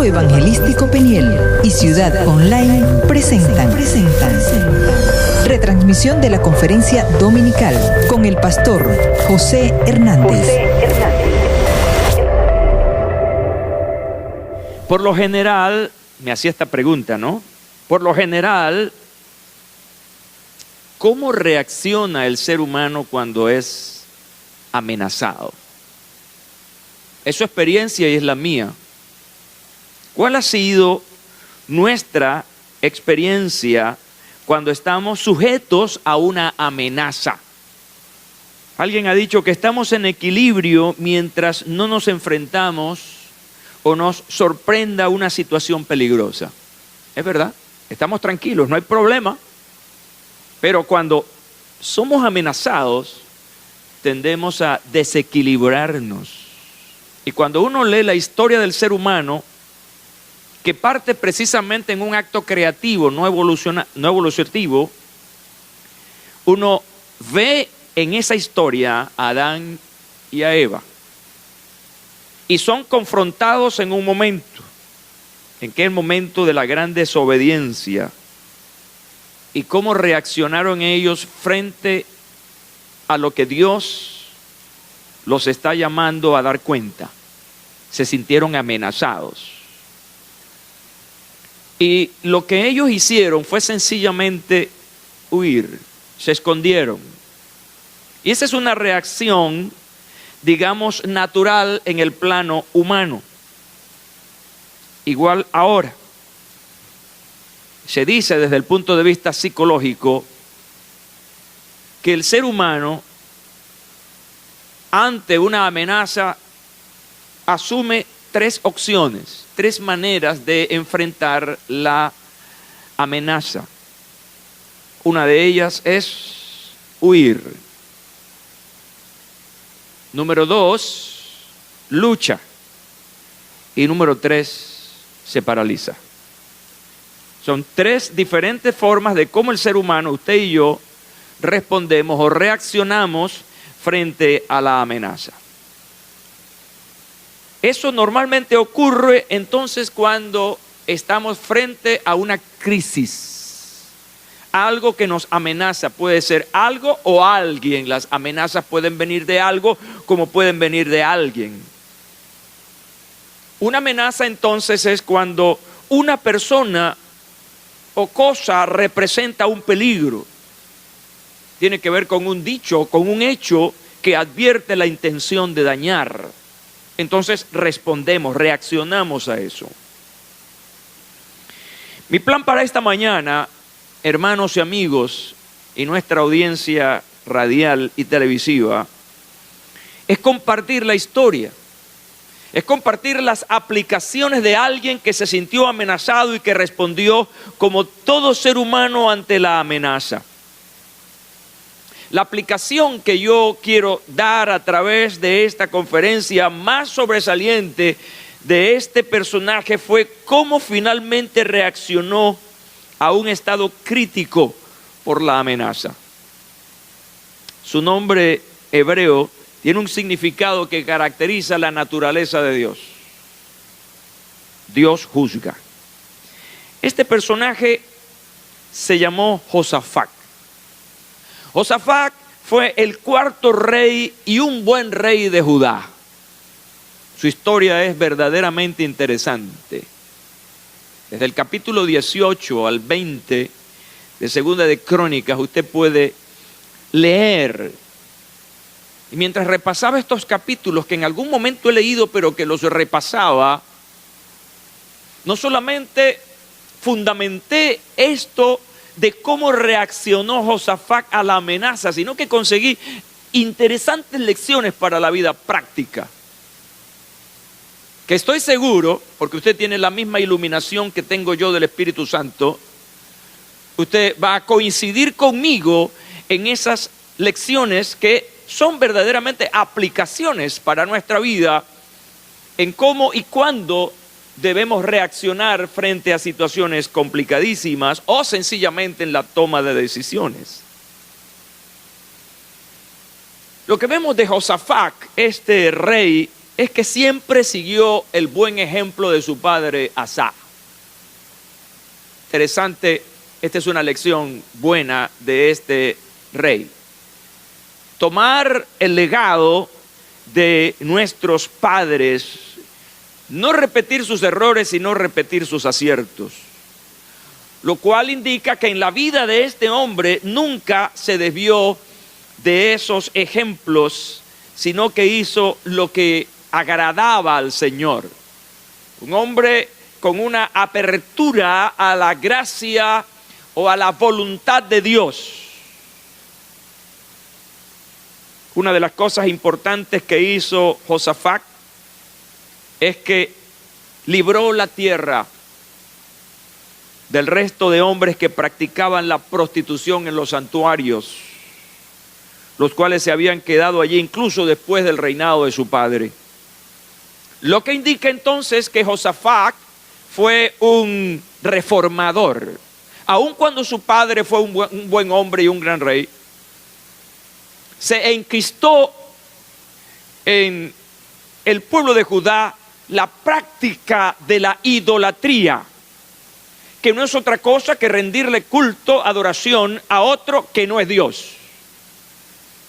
Evangelístico Peniel y Ciudad Online presentan retransmisión de la conferencia dominical con el pastor José Hernández. Por lo general, me hacía esta pregunta, ¿no? Por lo general, ¿cómo reacciona el ser humano cuando es amenazado? Es su experiencia y es la mía. ¿Cuál ha sido nuestra experiencia cuando estamos sujetos a una amenaza? Alguien ha dicho que estamos en equilibrio mientras no nos enfrentamos o nos sorprenda una situación peligrosa. Es verdad, estamos tranquilos, no hay problema. Pero cuando somos amenazados, tendemos a desequilibrarnos. Y cuando uno lee la historia del ser humano, que parte precisamente en un acto creativo, no evolutivo, uno ve en esa historia a Adán y a Eva. Y son confrontados en un momento, en que es el momento de la gran desobediencia. Y cómo reaccionaron ellos frente a lo que Dios los está llamando a dar cuenta. Se sintieron amenazados. Y lo que ellos hicieron fue sencillamente huir, se escondieron. Y esa es una reacción, digamos, natural en el plano humano. Igual ahora. Se dice desde el punto de vista psicológico que el ser humano ante una amenaza asume tres opciones, tres maneras de enfrentar la amenaza. Una de ellas es huir. Número 2, lucha. Y número 3, se paraliza. Son tres diferentes formas de cómo el ser humano, usted y yo, respondemos o reaccionamos frente a la amenaza. Eso normalmente ocurre entonces cuando estamos frente a una crisis. Algo que nos amenaza, puede ser algo o alguien. Las amenazas pueden venir de algo como pueden venir de alguien. Una amenaza entonces es cuando una persona o cosa representa un peligro. Tiene que ver con un dicho, con un hecho que advierte la intención de dañar. Entonces respondemos, reaccionamos a eso. Mi plan para esta mañana, hermanos y amigos, y nuestra audiencia radial y televisiva, es compartir la historia. Es compartir las aplicaciones de alguien que se sintió amenazado y que respondió como todo ser humano ante la amenaza. La aplicación que yo quiero dar a través de esta conferencia más sobresaliente de este personaje fue cómo finalmente reaccionó a un estado crítico por la amenaza. Su nombre hebreo tiene un significado que caracteriza la naturaleza de Dios. Dios juzga. Este personaje se llamó Josafat. Josafat fue el cuarto rey y un buen rey de Judá. Su historia es verdaderamente interesante. Desde el capítulo 18 al 20 de Segunda de Crónicas usted puede leer. Y mientras repasaba estos capítulos que en algún momento he leído, pero que los repasaba, no solamente fundamenté esto de cómo reaccionó Josafat a la amenaza, sino que conseguí interesantes lecciones para la vida práctica. Que estoy seguro, porque usted tiene la misma iluminación que tengo yo del Espíritu Santo, usted va a coincidir conmigo en esas lecciones que son verdaderamente aplicaciones para nuestra vida en cómo y cuándo debemos reaccionar frente a situaciones complicadísimas o sencillamente en la toma de decisiones. Lo que vemos de Josafat, este rey es que siempre siguió el buen ejemplo de su padre Asa. Interesante, esta es una lección buena de este rey. Tomar el legado de nuestros padres, no repetir sus errores, sino repetir sus aciertos. Lo cual indica que en la vida de este hombre nunca se desvió de esos ejemplos, sino que hizo lo que agradaba al Señor. Un hombre con una apertura a la gracia o a la voluntad de Dios. Una de las cosas importantes que hizo Josafat es que libró la tierra del resto de hombres que practicaban la prostitución en los santuarios, los cuales se habían quedado allí incluso después del reinado de su padre. Lo que indica entonces que Josafat fue un reformador. Aun cuando su padre fue un buen hombre y un gran rey, se enquistó en el pueblo de Judá la práctica de la idolatría, que no es otra cosa que rendirle culto, adoración a otro que no es Dios.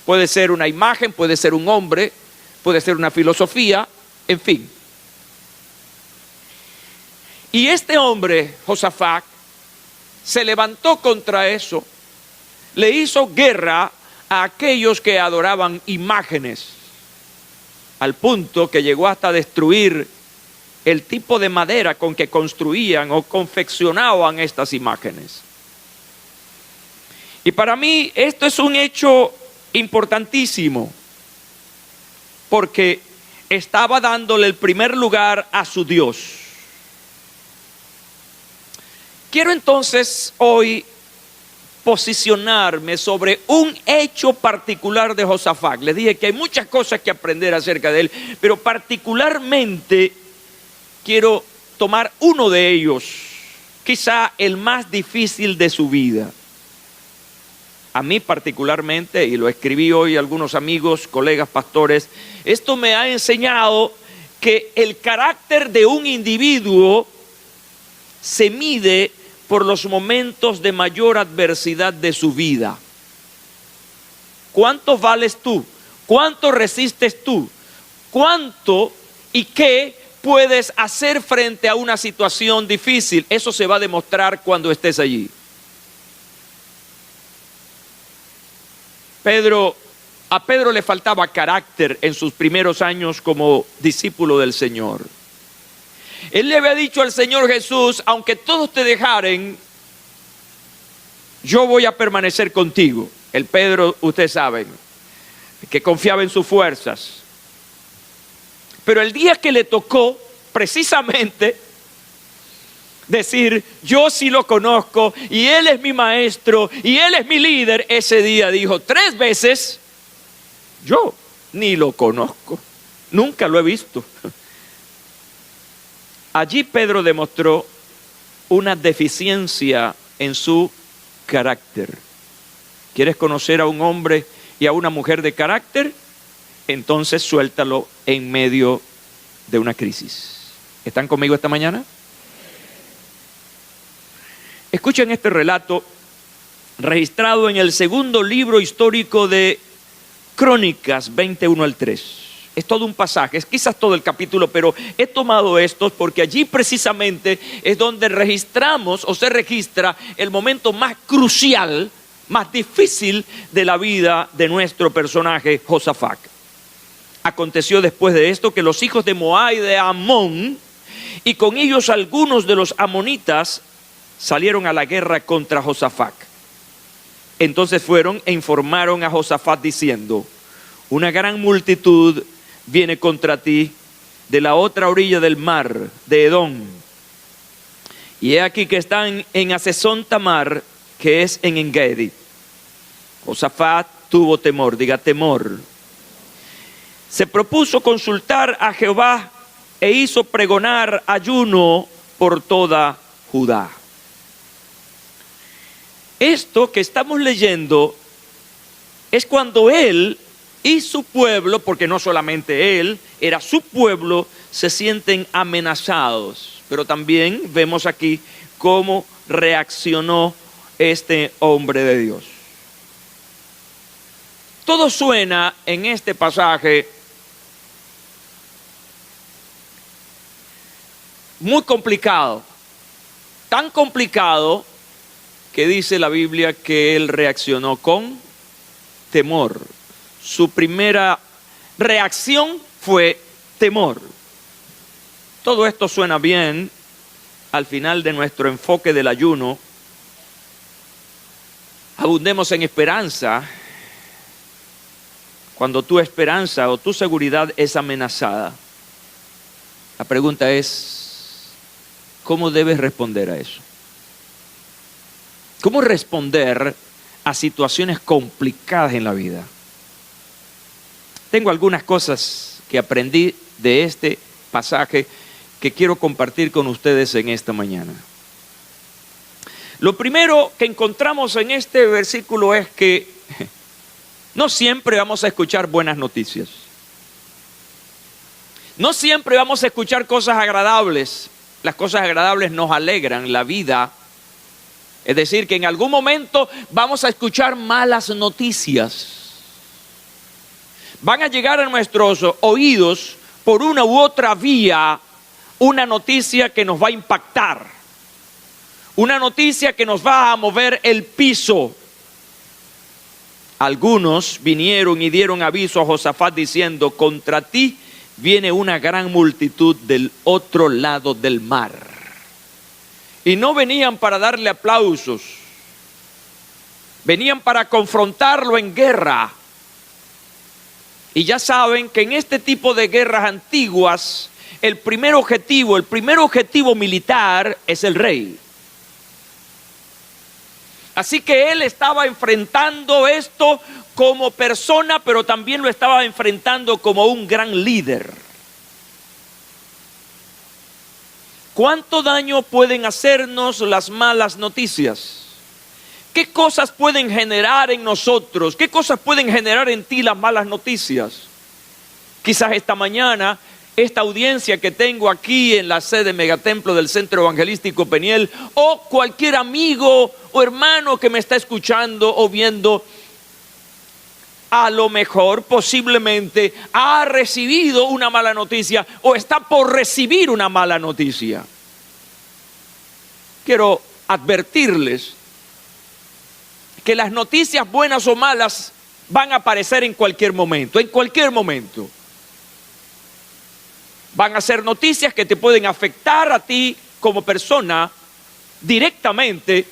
Puede ser una imagen, puede ser un hombre, puede ser una filosofía, en fin. Y este hombre, Josafat, se levantó contra eso, le hizo guerra a aquellos que adoraban imágenes, al punto que llegó hasta destruir el tipo de madera con que construían o confeccionaban estas imágenes. Y para mí esto es un hecho importantísimo, porque estaba dándole el primer lugar a su Dios. Quiero entonces hoy posicionarme sobre un hecho particular de Josafat. Les dije que hay muchas cosas que aprender acerca de él, pero particularmente quiero tomar uno de ellos, quizá el más difícil de su vida. A mí particularmente, y lo escribí hoy a algunos amigos, colegas, pastores, esto me ha enseñado que el carácter de un individuo se mide por los momentos de mayor adversidad de su vida. ¿Cuánto vales tú? ¿Cuánto resistes tú? ¿Cuánto y qué puedes hacer frente a una situación difícil? Eso se va a demostrar cuando estés allí. A Pedro le faltaba carácter en sus primeros años como discípulo del Señor. Él le había dicho al Señor Jesús: aunque todos te dejaren, yo voy a permanecer contigo. El Pedro, ustedes saben, que confiaba en sus fuerzas. Pero el día que le tocó precisamente decir: yo sí lo conozco y él es mi maestro y él es mi líder, ese día dijo 3 veces: yo ni lo conozco, nunca lo he visto. Allí Pedro demostró una deficiencia en su carácter. ¿Quieres conocer a un hombre y a una mujer de carácter? Entonces suéltalo en medio de una crisis. ¿Están conmigo esta mañana? Escuchen este relato registrado en el segundo libro histórico de Crónicas 21 al 3. Es todo un pasaje, es quizás todo el capítulo, pero he tomado estos porque allí precisamente es donde registramos o se registra el momento más crucial, más difícil de la vida de nuestro personaje Josafat. Aconteció después de esto que los hijos de Moab y de Amón, y con ellos algunos de los amonitas, salieron a la guerra contra Josafat. Entonces fueron e informaron a Josafat diciendo: una gran multitud viene contra ti de la otra orilla del mar, de Edom. Y he aquí que están en Hazezón Tamar, que es en Engedi. Josafat tuvo temor, diga temor. Se propuso consultar a Jehová e hizo pregonar ayuno por toda Judá. Esto que estamos leyendo es cuando él y su pueblo, porque no solamente él, era su pueblo, se sienten amenazados. Pero también vemos aquí cómo reaccionó este hombre de Dios. Todo suena en este pasaje muy complicado, tan complicado que dice la Biblia que él reaccionó con temor. Su primera reacción fue temor. Todo esto suena bien al final de nuestro enfoque del ayuno. Abundemos en esperanza. Cuando tu esperanza o tu seguridad es amenazada, la pregunta es, ¿cómo debes responder a eso? ¿Cómo responder a situaciones complicadas en la vida? Tengo algunas cosas que aprendí de este pasaje que quiero compartir con ustedes en esta mañana. Lo primero que encontramos en este versículo es que no siempre vamos a escuchar buenas noticias. No siempre vamos a escuchar cosas agradables. Las cosas agradables nos alegran la vida. Es decir, que en algún momento vamos a escuchar malas noticias. Van a llegar a nuestros oídos por una u otra vía una noticia que nos va a impactar. Una noticia que nos va a mover el piso. Algunos vinieron y dieron aviso a Josafat diciendo: contra ti viene una gran multitud del otro lado del mar. Y no venían para darle aplausos, venían para confrontarlo en guerra. Y ya saben que en este tipo de guerras antiguas, el primer objetivo militar es el rey. Así que él estaba enfrentando esto como persona, pero también lo estaba enfrentando como un gran líder. ¿Cuánto daño pueden hacernos las malas noticias? ¿Qué cosas pueden generar en nosotros? ¿Qué cosas pueden generar en ti las malas noticias? Quizás esta mañana, esta audiencia que tengo aquí en la sede Megatemplo del Centro Evangelístico Peniel, o cualquier amigo o hermano que me está escuchando o viendo, a lo mejor posiblemente ha recibido una mala noticia o está por recibir una mala noticia. Quiero advertirles que las noticias buenas o malas van a aparecer en cualquier momento, Van a ser noticias que te pueden afectar a ti como persona directamente,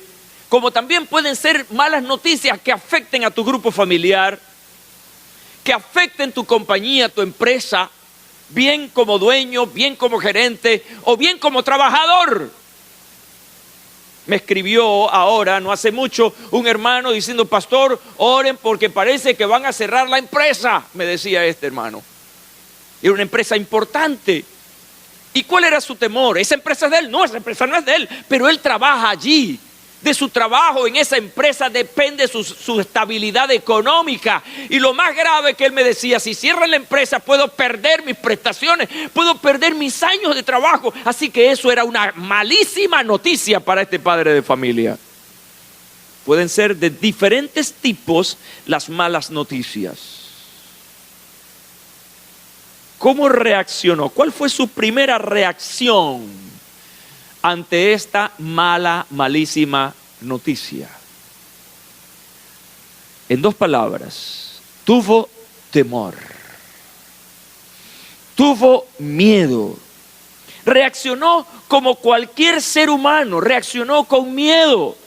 como también pueden ser malas noticias que afecten a tu grupo familiar, que afecten tu compañía, tu empresa, bien como dueño, bien como gerente o bien como trabajador. Me escribió ahora, no hace mucho, un hermano diciendo: pastor, oren porque parece que van a cerrar la empresa, me decía este hermano. Era una empresa importante. ¿Y cuál era su temor? ¿Esa empresa es de él? No, esa empresa no es de él, pero él trabaja allí. De su trabajo en esa empresa depende su estabilidad económica. Y lo más grave que él me decía: si cierran la empresa puedo perder mis prestaciones, puedo perder mis años de trabajo. Así que eso era una malísima noticia para este padre de familia. Pueden ser de diferentes tipos las malas noticias. ¿Cómo reaccionó? ¿Cuál fue su primera reacción ante esta malísima noticia? En dos palabras: tuvo temor, tuvo miedo. Reaccionó como cualquier ser humano, reaccionó con miedo.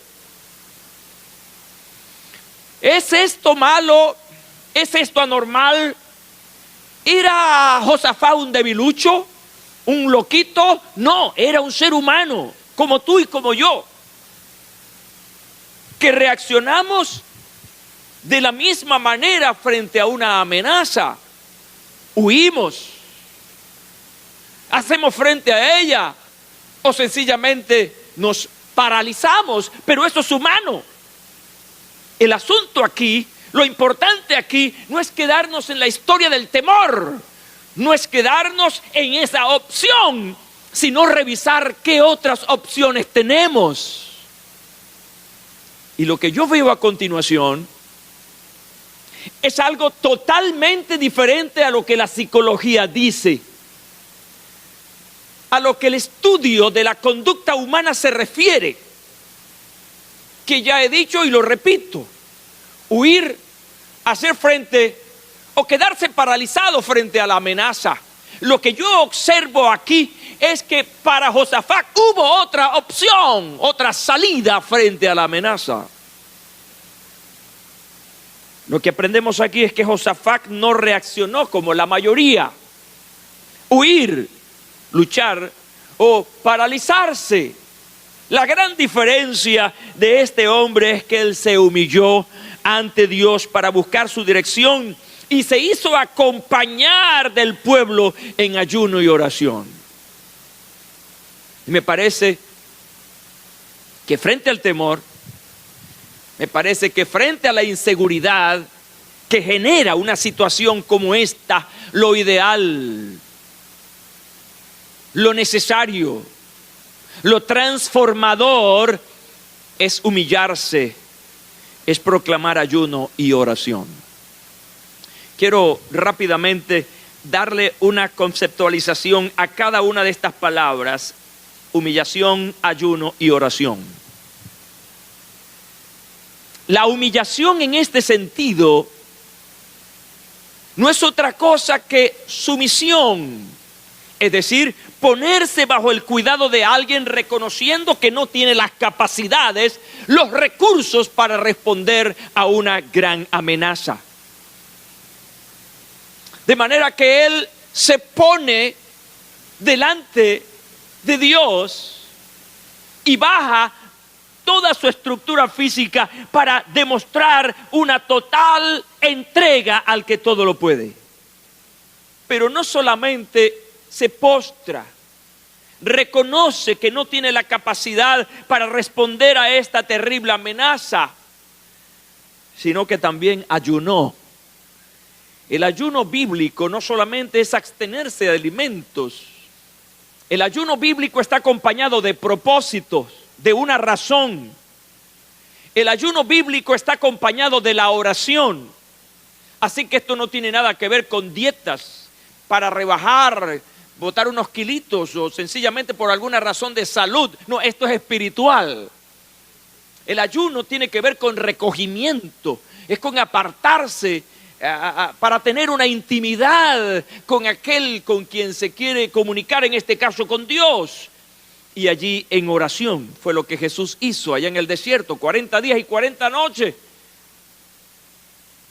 ¿Es esto malo? ¿Es esto anormal? ¿Era Josafat un debilucho? ¿Un loquito? No, era un ser humano, como tú y como yo, que reaccionamos de la misma manera frente a una amenaza. Huimos, hacemos frente a ella, o sencillamente nos paralizamos, pero eso es humano. El asunto aquí Lo importante aquí no es quedarnos en la historia del temor, no es quedarnos en esa opción, sino revisar qué otras opciones tenemos. Y lo que yo veo a continuación es algo totalmente diferente a lo que la psicología dice, a lo que el estudio de la conducta humana se refiere, que ya he dicho y lo repito: huir, hacer frente o quedarse paralizado frente a la amenaza. Lo que yo observo aquí es que para Josafat hubo otra opción, otra salida frente a la amenaza. Lo que aprendemos aquí es que Josafat no reaccionó como la mayoría: huir, luchar o paralizarse. La gran diferencia de este hombre es que él se humilló ante Dios para buscar su dirección y se hizo acompañar del pueblo en ayuno y oración. Y me parece que frente al temor, me parece que frente a la inseguridad que genera una situación como esta, lo ideal, lo necesario, lo transformador es humillarse, es proclamar ayuno y oración. Quiero rápidamente darle una conceptualización a cada una de estas palabras: humillación, ayuno y oración. La humillación en este sentido no es otra cosa que sumisión, es decir, ponerse bajo el cuidado de alguien reconociendo que no tiene las capacidades, los recursos para responder a una gran amenaza. De manera que él se pone delante de Dios y baja toda su estructura física para demostrar una total entrega al que todo lo puede. Pero no solamente se postra, reconoce que no tiene la capacidad para responder a esta terrible amenaza, sino que también ayunó. El ayuno bíblico no solamente es abstenerse de alimentos. El ayuno bíblico está acompañado de propósitos, de una razón. El ayuno bíblico está acompañado de la oración. Así que esto no tiene nada que ver con dietas para rebajar, botar unos kilitos o sencillamente por alguna razón de salud. No, esto es espiritual. El ayuno tiene que ver con recogimiento, es con apartarse para tener una intimidad con aquel con quien se quiere comunicar, en este caso con Dios. Y allí en oración fue lo que Jesús hizo allá en el desierto, 40 días y 40 noches,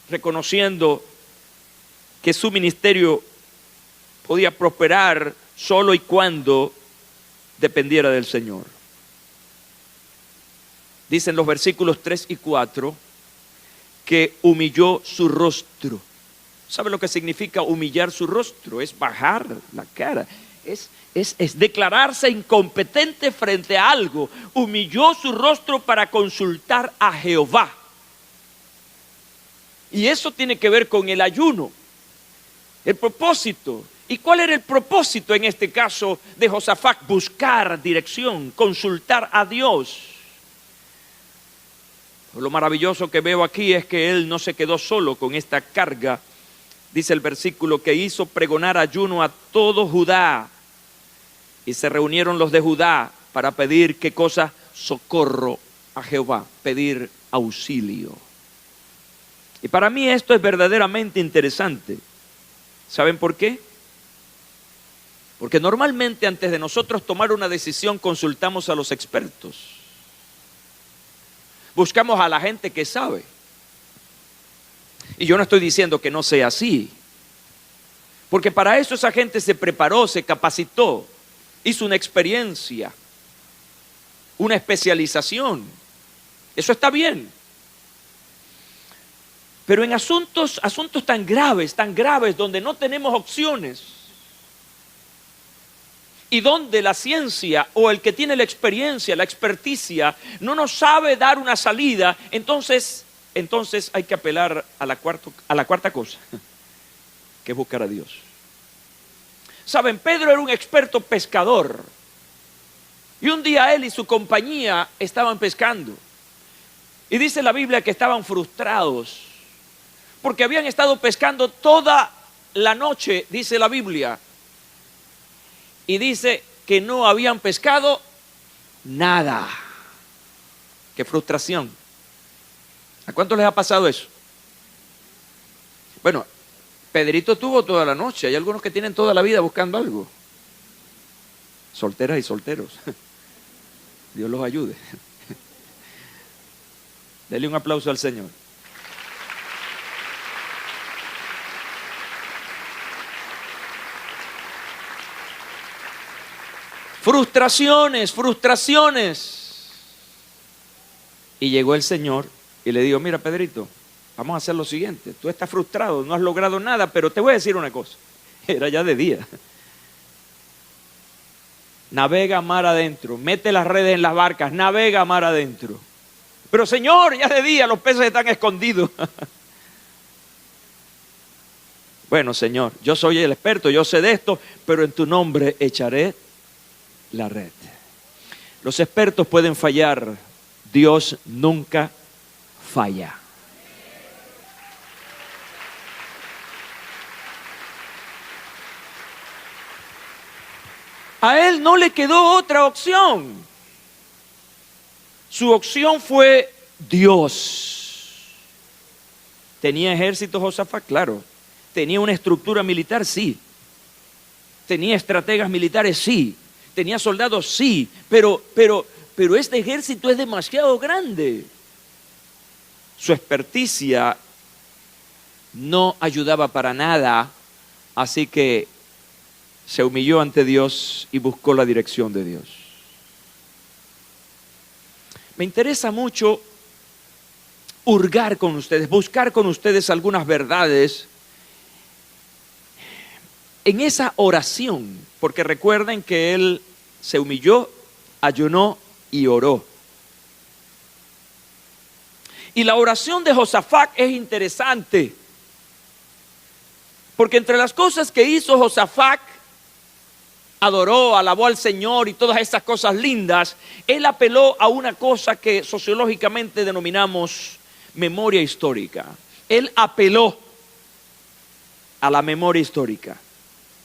reconociendo que su ministerio podía prosperar solo y cuando dependiera del Señor. Dicen los versículos 3 y 4 que humilló su rostro. ¿Sabe lo que significa humillar su rostro? Es bajar la cara, es declararse incompetente frente a algo. Humilló su rostro para consultar a Jehová. Y eso tiene que ver con el ayuno, el propósito. ¿Y cuál era el propósito en este caso de Josafat? Buscar dirección, consultar a Dios. Lo maravilloso que veo aquí es que él no se quedó solo con esta carga. Dice el versículo que hizo pregonar ayuno a todo Judá. Y se reunieron los de Judá para pedir, ¿qué cosa? Socorro a Jehová, pedir auxilio. Y para mí esto es verdaderamente interesante. ¿Saben por qué? Porque normalmente antes de nosotros tomar una decisión consultamos a los expertos. Buscamos a la gente que sabe. Y yo no estoy diciendo que no sea así. Porque para eso esa gente se preparó, se capacitó, hizo una experiencia, una especialización. Eso está bien. Pero en asuntos tan graves, donde no tenemos opciones, y donde la ciencia o el que tiene la experiencia, la experticia, no nos sabe dar una salida, entonces entonces hay que apelar a la cuarta cosa, que es buscar a Dios. Saben, Pedro era un experto pescador. Y un día él y su compañía estaban pescando. Y dice la Biblia que estaban frustrados, porque habían estado pescando toda la noche, dice la Biblia. Y dice que no habían pescado nada. ¡Qué frustración! ¿A cuántos les ha pasado eso? Bueno, Pedrito tuvo toda la noche. Hay algunos que tienen toda la vida buscando algo. Solteras y solteros. Dios los ayude. Dele un aplauso al Señor. Frustraciones, frustraciones. Y llegó el Señor y le dijo, mira Pedrito, vamos a hacer lo siguiente. Tú estás frustrado, no has logrado nada, pero te voy a decir una cosa. Era ya de día. Navega mar adentro, mete las redes en las barcas, navega mar adentro. Pero Señor, ya de día, los peces están escondidos. Bueno, Señor, yo soy el experto, yo sé de esto, pero en tu nombre echaré la red. Los expertos pueden fallar, Dios nunca falla. A él no le quedó otra opción. Su opción fue Dios. ¿Tenía ejército Josafat? Claro. ¿Tenía una estructura militar? Sí. ¿Tenía estrategas militares? Sí. ¿Tenía soldados? Sí. Pero este ejército es demasiado grande. Su experticia no ayudaba para nada, así que se humilló ante Dios y buscó la dirección de Dios. Me interesa mucho hurgar con ustedes, buscar con ustedes algunas verdades en esa oración, porque recuerden que él se humilló, ayunó y oró. Y la oración de Josafat es interesante, porque entre las cosas que hizo Josafat, adoró, alabó al Señor y todas esas cosas lindas, él apeló a una cosa que sociológicamente denominamos memoria histórica. Él apeló a la memoria histórica.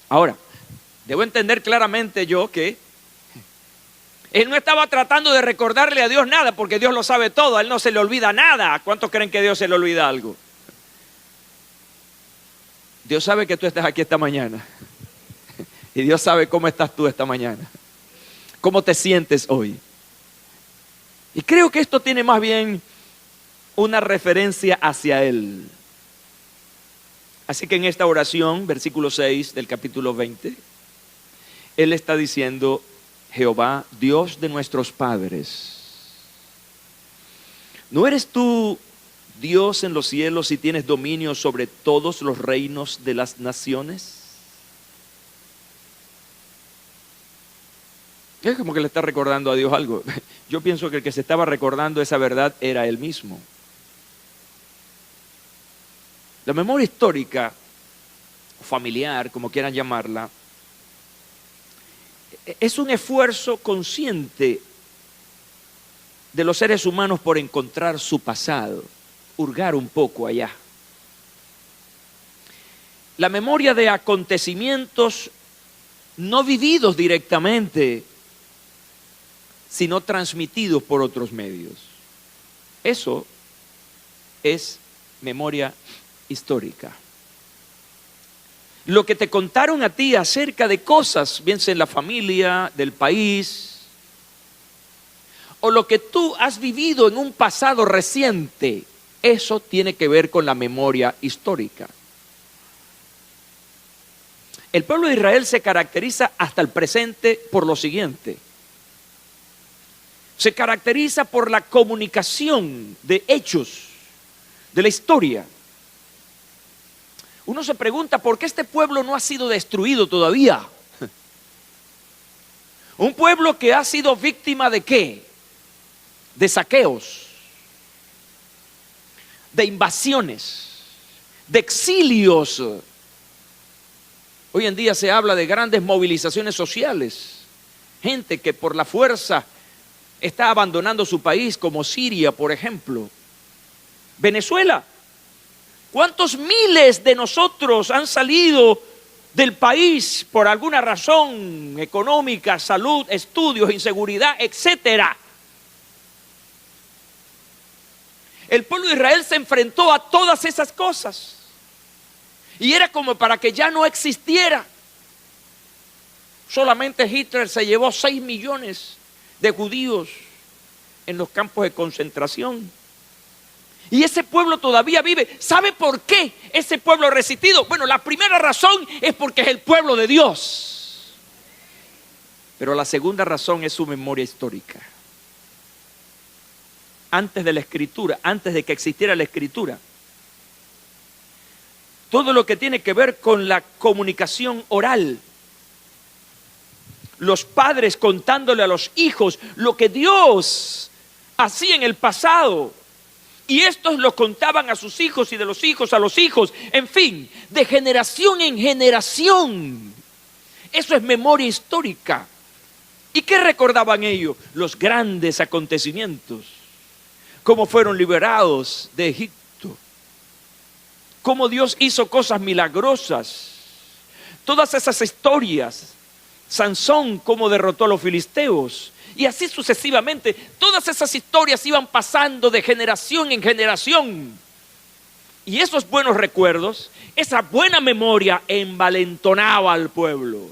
Ahora, debo entender claramente yo que él no estaba tratando de recordarle a Dios nada, porque Dios lo sabe todo, a él no se le olvida nada. ¿Cuántos creen que a Dios se le olvida algo? Dios sabe que tú estás aquí esta mañana. Y Dios sabe cómo estás tú esta mañana. Cómo te sientes hoy. Y creo que esto tiene más bien una referencia hacia Él. Así que en esta oración, versículo 6 del capítulo 20, Él está diciendo, Jehová, Dios de nuestros padres, ¿no eres tú Dios en los cielos y tienes dominio sobre todos los reinos de las naciones? Es como que le está recordando a Dios algo. Yo pienso que el que se estaba recordando esa verdad era Él mismo. La memoria histórica, familiar, como quieran llamarla, es un esfuerzo consciente de los seres humanos por encontrar su pasado, hurgar un poco allá. La memoria de acontecimientos no vividos directamente, sino transmitidos por otros medios. Eso es memoria histórica. Lo que te contaron a ti acerca de cosas, bien sea en la familia, del país, o lo que tú has vivido en un pasado reciente, eso tiene que ver con la memoria histórica. El pueblo de Israel se caracteriza hasta el presente por lo siguiente. Se caracteriza por la comunicación de hechos, de la historia. Uno se pregunta, ¿por qué este pueblo no ha sido destruido todavía? Un pueblo que ha sido víctima ¿de qué? De saqueos. de invasiones, de exilios. Hoy en día se habla de grandes movilizaciones sociales, gente que por la fuerza está abandonando su país, como Siria, por ejemplo. Venezuela. ¿Cuántos miles de nosotros han salido del país por alguna razón económica, salud, estudios, inseguridad, etcétera? El pueblo de Israel se enfrentó a todas esas cosas y era como para que ya no existiera. Solamente Hitler se llevó 6 millones de judíos en los campos de concentración. Y ese pueblo todavía vive. ¿Sabe por qué ese pueblo ha resistido? Bueno, la primera razón es porque es el pueblo de Dios. Pero la segunda razón es su memoria histórica. Antes de la escritura, antes de que existiera la escritura, todo lo que tiene que ver con la comunicación oral, los padres contándole a los hijos lo que Dios hacía en el pasado, y estos lo contaban a sus hijos y de los hijos a los hijos, en fin, de generación en generación. Eso es memoria histórica. ¿Y qué recordaban ellos? Los grandes acontecimientos, cómo fueron liberados de Egipto, cómo Dios hizo cosas milagrosas, todas esas historias. Sansón, cómo derrotó a los filisteos, y así sucesivamente. Todas esas historias iban pasando de generación en generación. Y esos buenos recuerdos, esa buena memoria envalentonaba al pueblo.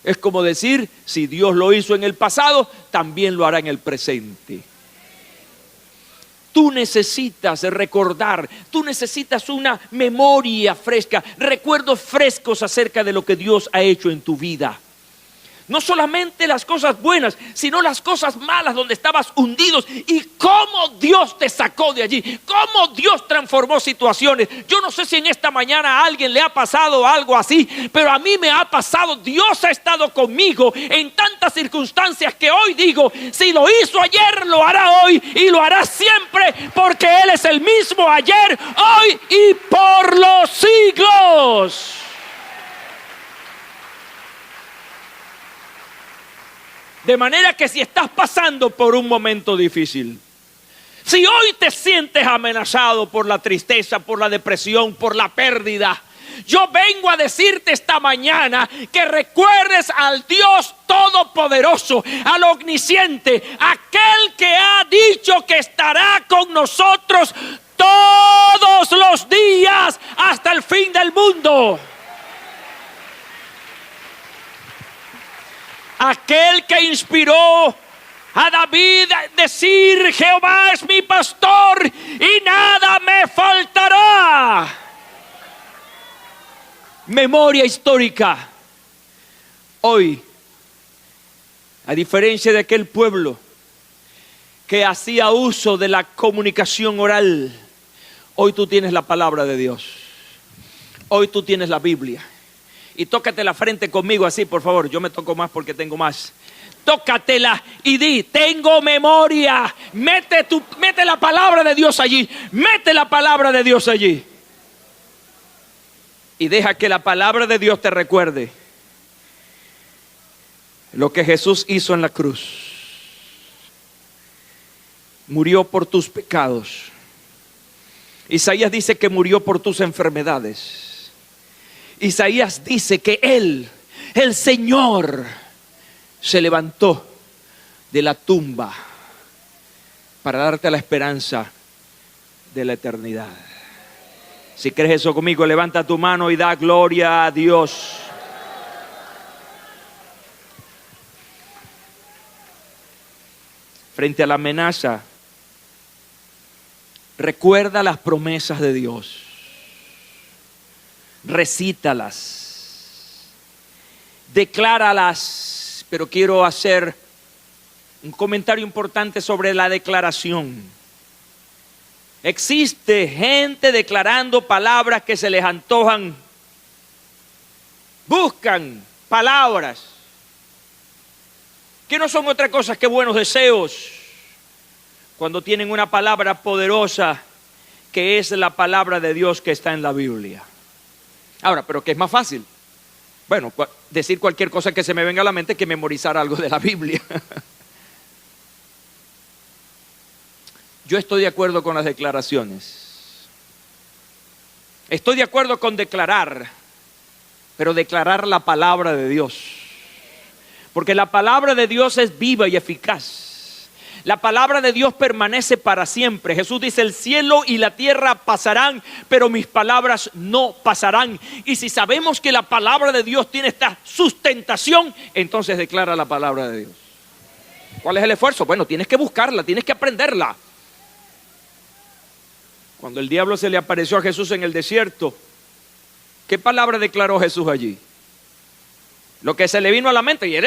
Es como decir, si Dios lo hizo en el pasado, también lo hará en el presente. Tú necesitas recordar, tú necesitas una memoria fresca, recuerdos frescos acerca de lo que Dios ha hecho en tu vida. No solamente las cosas buenas, sino las cosas malas donde estabas hundidos y cómo Dios te sacó de allí, cómo Dios transformó situaciones. Yo no sé si en esta mañana a alguien le ha pasado algo así, pero a mí me ha pasado. Dios ha estado conmigo en tantas circunstancias que hoy digo, si lo hizo ayer, lo hará hoy y lo hará siempre, porque Él es el mismo ayer, hoy y por los siglos. De manera que si estás pasando por un momento difícil, si hoy te sientes amenazado por la tristeza, por la depresión, por la pérdida, yo vengo a decirte esta mañana que recuerdes al Dios Todopoderoso, al Omnisciente, aquel que ha dicho que estará con nosotros todos los días hasta el fin del mundo. Aquel que inspiró a David a decir, Jehová es mi pastor y nada me faltará. Memoria histórica. Hoy, a diferencia de aquel pueblo que hacía uso de la comunicación oral, hoy tú tienes la palabra de Dios. Hoy tú tienes la Biblia. Y tócate la frente conmigo así, por favor. Yo me toco más porque tengo más. Tócatela y di, tengo memoria. Mete la palabra de Dios allí. Mete la palabra de Dios allí. Y deja que la palabra de Dios te recuerde lo que Jesús hizo en la cruz. Murió por tus pecados. Isaías dice que murió por tus enfermedades. Isaías dice que Él, el Señor, se levantó de la tumba para darte la esperanza de la eternidad. Si crees eso conmigo, levanta tu mano y da gloria a Dios. Frente a la amenaza, recuerda las promesas de Dios. Recítalas, decláralas, pero quiero hacer un comentario importante sobre la declaración. Existe gente declarando palabras que se les antojan, buscan palabras que no son otra cosa que buenos deseos, cuando tienen una palabra poderosa que es la palabra de Dios que está en la Biblia. Ahora, ¿pero qué es más fácil? Bueno, decir cualquier cosa que se me venga a la mente que memorizar algo de la Biblia. Yo estoy de acuerdo con las declaraciones. Estoy de acuerdo con declarar, pero declarar la palabra de Dios. Porque la palabra de Dios es viva y eficaz. La palabra de Dios permanece para siempre. Jesús dice: el cielo y la tierra pasarán, pero mis palabras no pasarán. Y si sabemos que la palabra de Dios tiene esta sustentación, entonces declara la palabra de Dios. ¿Cuál es el esfuerzo? Bueno, tienes que buscarla, tienes que aprenderla. Cuando el diablo se le apareció a Jesús en el desierto, ¿qué palabra declaró Jesús allí? Lo que se le vino a la mente. Y él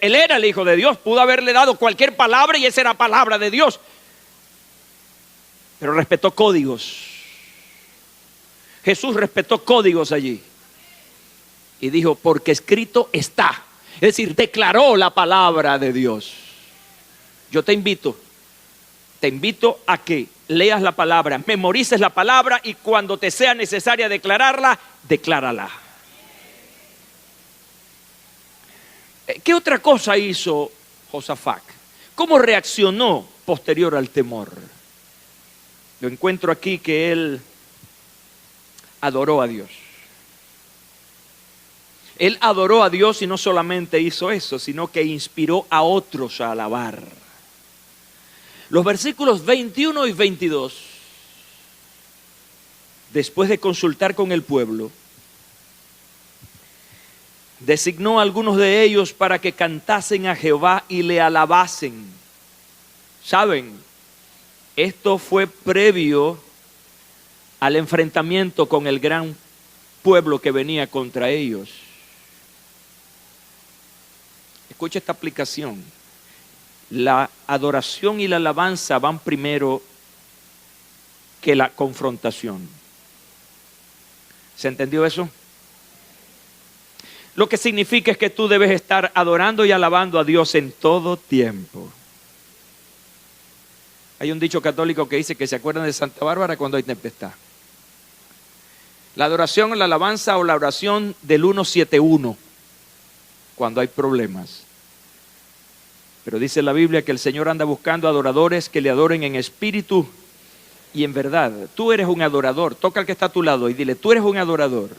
era el Hijo de Dios. Pudo haberle dado cualquier palabra y esa era palabra de Dios. Pero respetó códigos. Jesús respetó códigos allí. Y dijo: porque escrito está. Es decir, declaró la palabra de Dios. Yo te invito a que leas la palabra, memorices la palabra y cuando te sea necesaria declararla, declárala. ¿Qué otra cosa hizo Josafat? ¿Cómo reaccionó posterior al temor? Lo encuentro aquí que él adoró a Dios. Él adoró a Dios y no solamente hizo eso, sino que inspiró a otros a alabar. Los versículos 21 y 22, después de consultar con el pueblo, designó a algunos de ellos para que cantasen a Jehová y le alabasen. ¿Saben? Esto fue previo al enfrentamiento con el gran pueblo que venía contra ellos. Escucha esta aplicación. La adoración y la alabanza van primero que la confrontación. ¿Se entendió eso? Lo que significa es que tú debes estar adorando y alabando a Dios en todo tiempo. Hay un dicho católico que dice que se acuerdan de Santa Bárbara cuando hay tempestad. La adoración, la alabanza o la oración del 171 cuando hay problemas. Pero dice la Biblia que el Señor anda buscando adoradores que le adoren en espíritu y en verdad. Tú eres un adorador. Toca al que está a tu lado y dile: tú eres un adorador.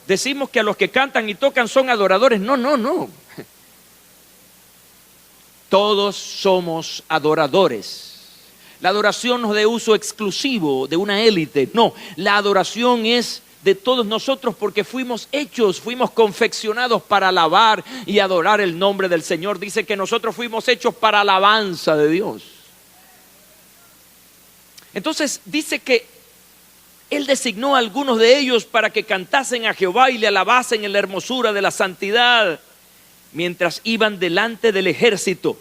Decimos que a los que cantan y tocan son adoradores. No. Todos somos adoradores. La adoración no es de uso exclusivo de una élite. No, la adoración es de todos nosotros porque fuimos confeccionados para alabar y adorar el nombre del Señor. Dice que nosotros fuimos hechos para alabanza de Dios. Entonces dice que Él designó a algunos de ellos para que cantasen a Jehová y le alabasen en la hermosura de la santidad mientras iban delante del ejército.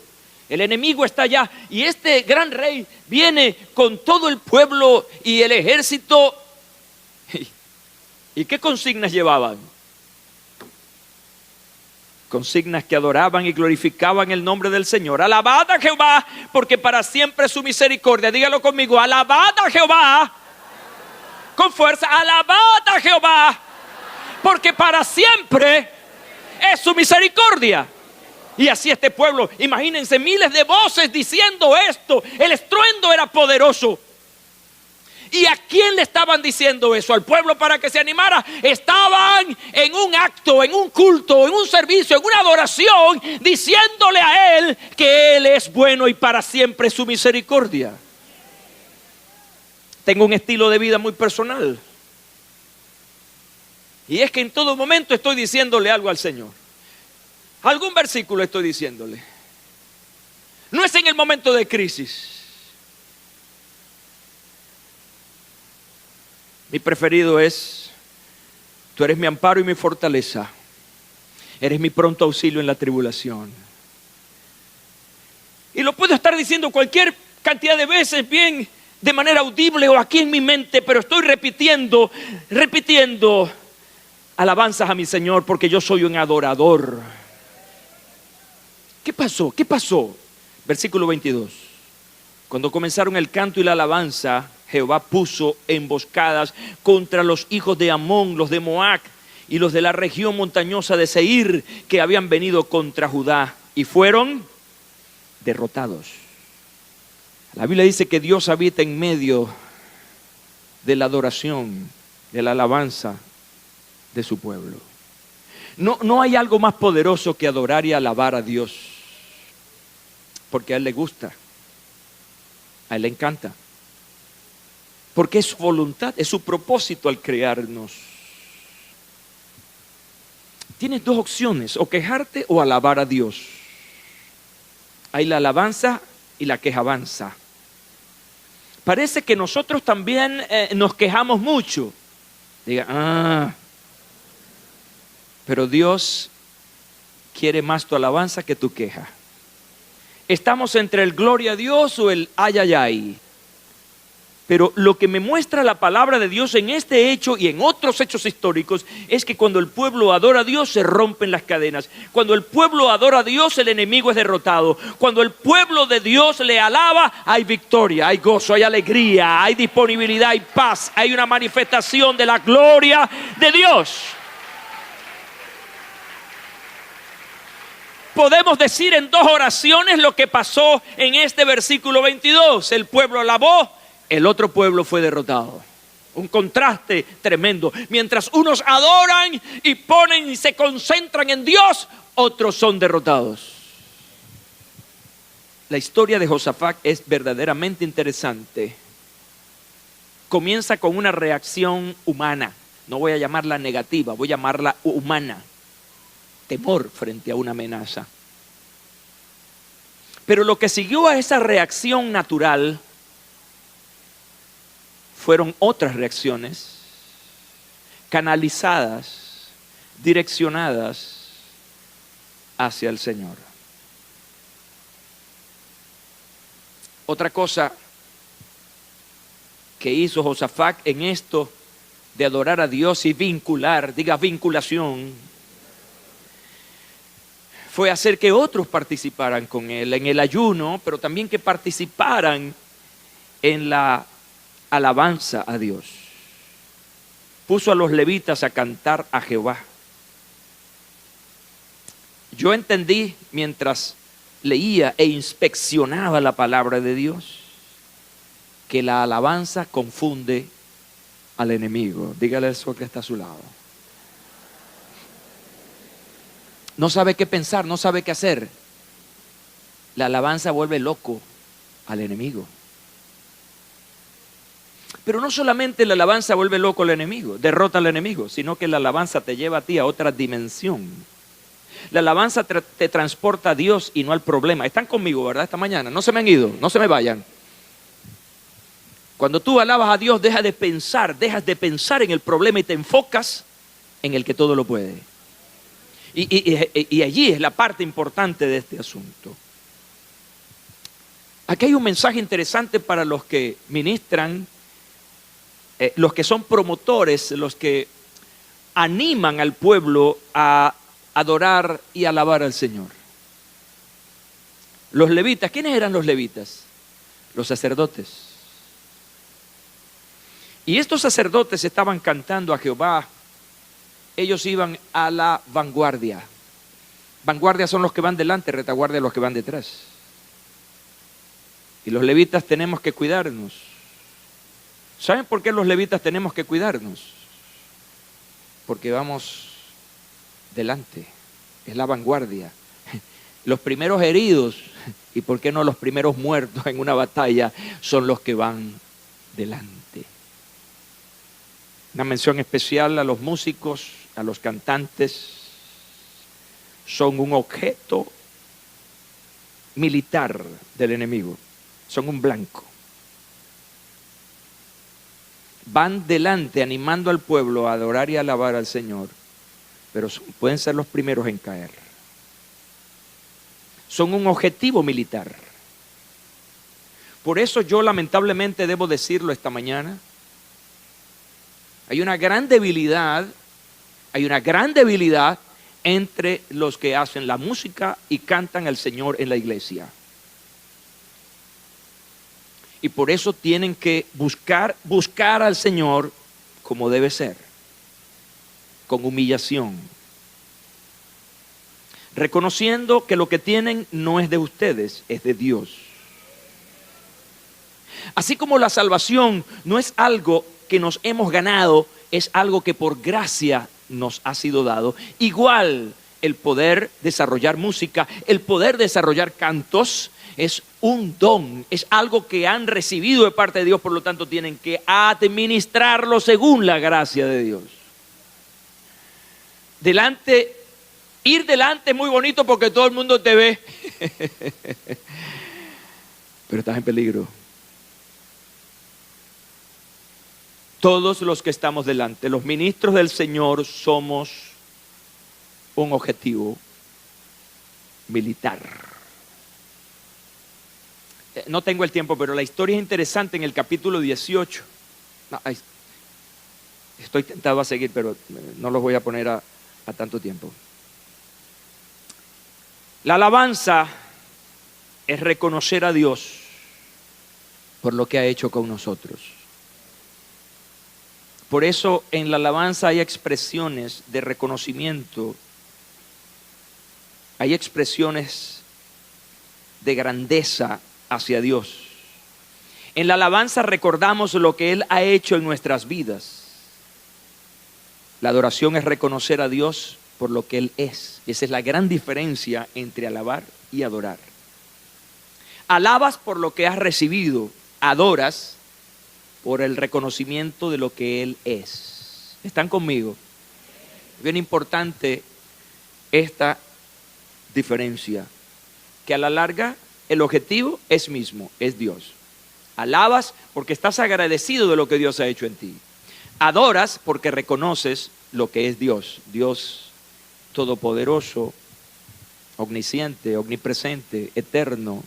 El enemigo está allá y este gran rey viene con todo el pueblo y el ejército. ¿Y qué consignas llevaban? Consignas que adoraban y glorificaban el nombre del Señor. Alabad a Jehová, porque para siempre es su misericordia. Dígalo conmigo: alabad a Jehová. Con fuerza: alabad a Jehová, porque para siempre es su misericordia. Y así este pueblo, imagínense, miles de voces diciendo esto. El estruendo era poderoso. ¿Y a quién le estaban diciendo eso? Al pueblo para que se animara. Estaban en un acto, en un culto, en un servicio, en una adoración, diciéndole a Él que Él es bueno y para siempre su misericordia. Tengo un estilo de vida muy personal. Y es que en todo momento estoy diciéndole algo al Señor. Algún versículo estoy diciéndole. No es en el momento de crisis. Mi preferido es: tú eres mi amparo y mi fortaleza. Eres mi pronto auxilio en la tribulación. Y lo puedo estar diciendo cualquier cantidad de veces, bien de manera audible o aquí en mi mente, pero estoy repitiendo alabanzas a mi Señor porque yo soy un adorador. ¿Qué pasó? Versículo 22. Cuando comenzaron el canto y la alabanza, Jehová puso emboscadas contra los hijos de Amón, los de Moab y los de la región montañosa de Seir, que habían venido contra Judá, y fueron derrotados. La Biblia dice que Dios habita en medio de la adoración, de la alabanza de su pueblo. No hay algo más poderoso que adorar y alabar a Dios, porque a Él le gusta, a Él le encanta, porque es su voluntad, es su propósito al crearnos. Tienes dos opciones, o quejarte o alabar a Dios. Hay la alabanza y la quejabanza. Parece que nosotros también nos quejamos mucho. Diga, pero Dios quiere más tu alabanza que tu queja. Estamos entre el gloria a Dios o el ay, ay, ay. Pero lo que me muestra la palabra de Dios en este hecho y en otros hechos históricos es que cuando el pueblo adora a Dios se rompen las cadenas. Cuando el pueblo adora a Dios, el enemigo es derrotado. Cuando el pueblo de Dios le alaba, hay victoria, hay gozo, hay alegría, hay disponibilidad, hay paz, hay una manifestación de la gloria de Dios. Podemos decir en dos oraciones lo que pasó en este versículo 22. El pueblo alabó, el otro pueblo fue derrotado. Un contraste tremendo. Mientras unos adoran y ponen y se concentran en Dios, otros son derrotados. La historia de Josafat es verdaderamente interesante. Comienza con una reacción humana. No voy a llamarla negativa, voy a llamarla humana. Temor frente a una amenaza. Pero lo que siguió a esa reacción natural fueron otras reacciones canalizadas, direccionadas hacia el Señor. Otra cosa que hizo Josafat en esto de adorar a Dios y vincular, diga vinculación, fue hacer que otros participaran con él en el ayuno, pero también que participaran en la alabanza a Dios. Puso a los levitas a cantar a Jehová. Yo entendí mientras leía e inspeccionaba la palabra de Dios que la alabanza confunde al enemigo. Dígale eso que está a su lado. No sabe qué pensar, no sabe qué hacer. La alabanza vuelve loco al enemigo. Pero no solamente la alabanza vuelve loco al enemigo, derrota al enemigo, sino que la alabanza te lleva a ti a otra dimensión. La alabanza te transporta a Dios y no al problema. Están conmigo, ¿verdad? Esta mañana. No se me han ido, no se me vayan. Cuando tú alabas a Dios, dejas de pensar en el problema y te enfocas en el que todo lo puede. Y allí es la parte importante de este asunto. Aquí hay un mensaje interesante para los que ministran, los que son promotores, los que animan al pueblo a adorar y alabar al Señor. Los levitas, ¿quiénes eran los levitas? Los sacerdotes. Y estos sacerdotes estaban cantando a Jehová. Ellos iban a la vanguardia. Vanguardia son los que van delante, retaguardia los que van detrás. Y los levitas tenemos que cuidarnos. ¿Saben por qué los levitas tenemos que cuidarnos? Porque vamos delante. Es la vanguardia. Los primeros heridos, y por qué no los primeros muertos en una batalla, son los que van delante. Una mención especial a los músicos, a los cantantes. Son un objeto militar del enemigo. Son un blanco. Van delante animando al pueblo a adorar y alabar al Señor, pero pueden ser los primeros en caer. Son un objetivo militar. Por eso yo lamentablemente debo decirlo esta mañana. Hay una gran debilidad entre los que hacen la música y cantan al Señor en la iglesia. Y por eso tienen que buscar al Señor como debe ser, con humillación, reconociendo que lo que tienen no es de ustedes, es de Dios. Así como la salvación no es algo que nos hemos ganado, es algo que por gracia nos ha sido dado. Igual el poder desarrollar música, el poder desarrollar cantos, es un don, es algo que han recibido de parte de Dios, por lo tanto tienen que administrarlo según la gracia de Dios. Ir delante es muy bonito porque todo el mundo te ve, pero estás en peligro. Todos los que estamos delante, los ministros del Señor, somos un objetivo militar. No tengo el tiempo, pero la historia es interesante en el capítulo 18. Estoy tentado a seguir, pero no los voy a poner a tanto tiempo. La alabanza es reconocer a Dios por lo que ha hecho con nosotros. Por eso en la alabanza hay expresiones de reconocimiento, hay expresiones de grandeza hacia Dios. En la alabanza recordamos lo que Él ha hecho en nuestras vidas. La adoración es reconocer a Dios por lo que Él es. Esa es la gran diferencia entre alabar y adorar. Alabas por lo que has recibido, adoras por el reconocimiento de lo que Él es. ¿Están conmigo? Bien importante esta diferencia, que a la larga el objetivo es mismo, es Dios. Alabas porque estás agradecido de lo que Dios ha hecho en ti. Adoras porque reconoces lo que es Dios. Dios todopoderoso, omnisciente, omnipresente, eterno,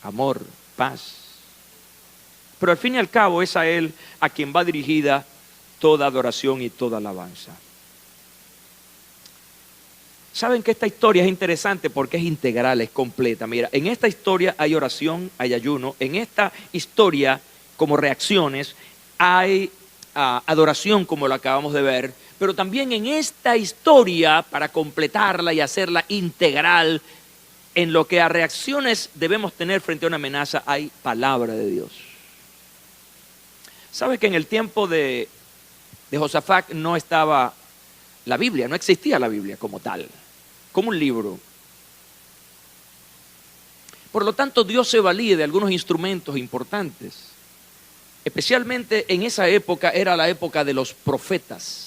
amor, paz. Pero al fin y al cabo es a Él a quien va dirigida toda adoración y toda alabanza. Saben que esta historia es interesante porque es integral, es completa. Mira, en esta historia hay oración, hay ayuno. En esta historia, como reacciones, hay adoración, como lo acabamos de ver. Pero también en esta historia, para completarla y hacerla integral, en lo que a reacciones debemos tener frente a una amenaza, hay palabra de Dios. ¿Sabe que en el tiempo de Josafat no estaba la Biblia? No existía la Biblia como tal, como un libro. Por lo tanto, Dios se valía de algunos instrumentos importantes. Especialmente en esa época era la época de los profetas.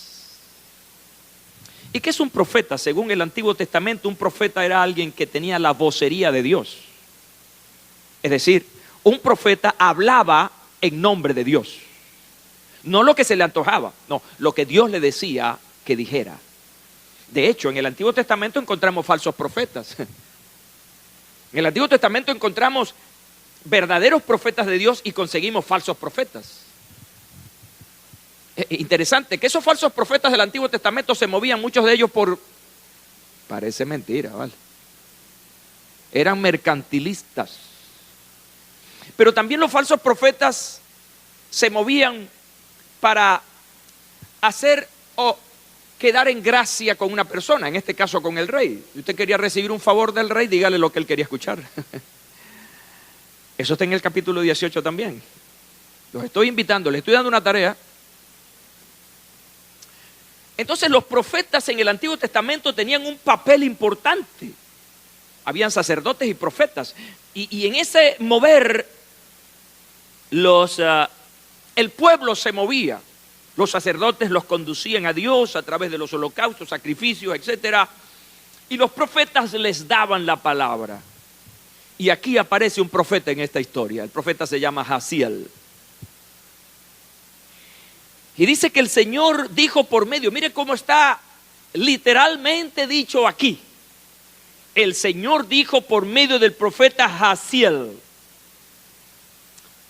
¿Y qué es un profeta? Según el Antiguo Testamento, un profeta era alguien que tenía la vocería de Dios. Es decir, un profeta hablaba en nombre de Dios. No lo que se le antojaba, no, lo que Dios le decía que dijera. De hecho, en el Antiguo Testamento encontramos falsos profetas. En el Antiguo Testamento encontramos verdaderos profetas de Dios y conseguimos falsos profetas. Interesante que esos falsos profetas del Antiguo Testamento se movían, muchos de ellos por... Parece mentira, ¿vale? Eran mercantilistas. Pero también los falsos profetas se movían para hacer o quedar en gracia con una persona, en este caso con el rey. Si usted quería recibir un favor del rey, dígale lo que él quería escuchar. Eso está en el capítulo 18 también. Los estoy invitando, les estoy dando una tarea. Entonces los profetas en el Antiguo Testamento tenían un papel importante. Habían sacerdotes y profetas. Y en ese mover el pueblo se movía. Los sacerdotes los conducían a Dios a través de los holocaustos, sacrificios, etc. Y los profetas les daban la palabra. Y aquí aparece un profeta en esta historia. El profeta se llama Jaziel. Y dice que el Señor dijo por medio, mire cómo está literalmente dicho aquí. El Señor dijo por medio del profeta Jaziel.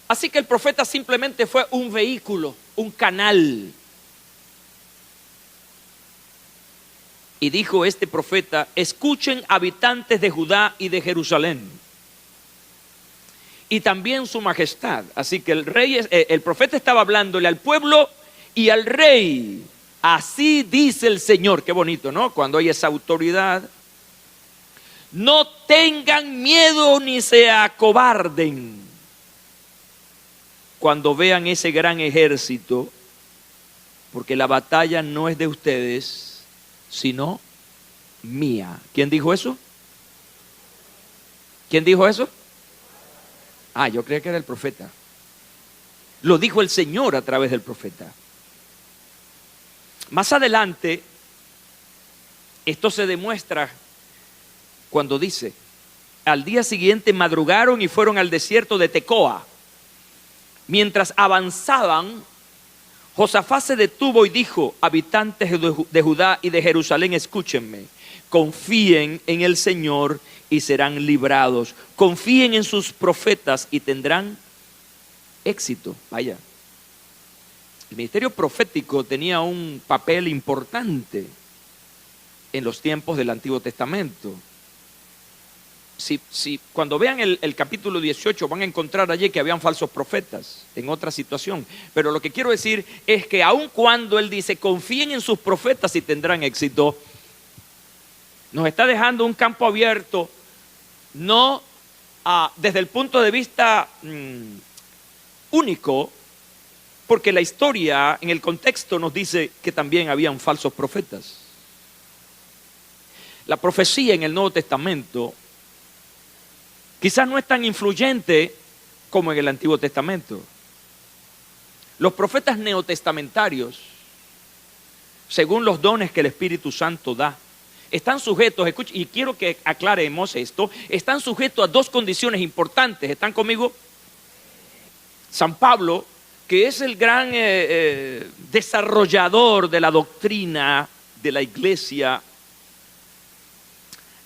Así que el profeta simplemente fue un vehículo, un canal. Y dijo este profeta: escuchen, habitantes de Judá y de Jerusalén. y también su majestad. Así que el profeta estaba hablándole al pueblo y al rey. Así dice el Señor. Qué bonito, ¿no? Cuando hay esa autoridad. No tengan miedo ni se acobarden cuando vean ese gran ejército, porque la batalla no es de ustedes, sino mía. ¿Quién dijo eso? ¿Quién dijo eso? Yo creía que era el profeta. Lo dijo el Señor a través del profeta. Más adelante, esto se demuestra cuando dice: al día siguiente madrugaron y fueron al desierto de Tecoa. Mientras avanzaban, Josafat se detuvo y dijo: habitantes de Judá y de Jerusalén, escúchenme. Confíen en el Señor y serán librados. Confíen en sus profetas y tendrán éxito. Vaya. El ministerio profético tenía un papel importante en los tiempos del Antiguo Testamento. Cuando vean el capítulo 18 van a encontrar allí que habían falsos profetas en otra situación. Pero lo que quiero decir es que aun cuando él dice confíen en sus profetas y tendrán éxito, nos está dejando un campo abierto, no desde el punto de vista único, porque la historia en el contexto nos dice que también habían falsos profetas. La profecía en el Nuevo Testamento quizás no es tan influyente como en el Antiguo Testamento. Los profetas neotestamentarios, según los dones que el Espíritu Santo da, están sujetos, escuchen, y quiero que aclaremos esto, están sujetos a dos condiciones importantes. ¿Están conmigo? San Pablo, que es el gran desarrollador de la doctrina de la iglesia,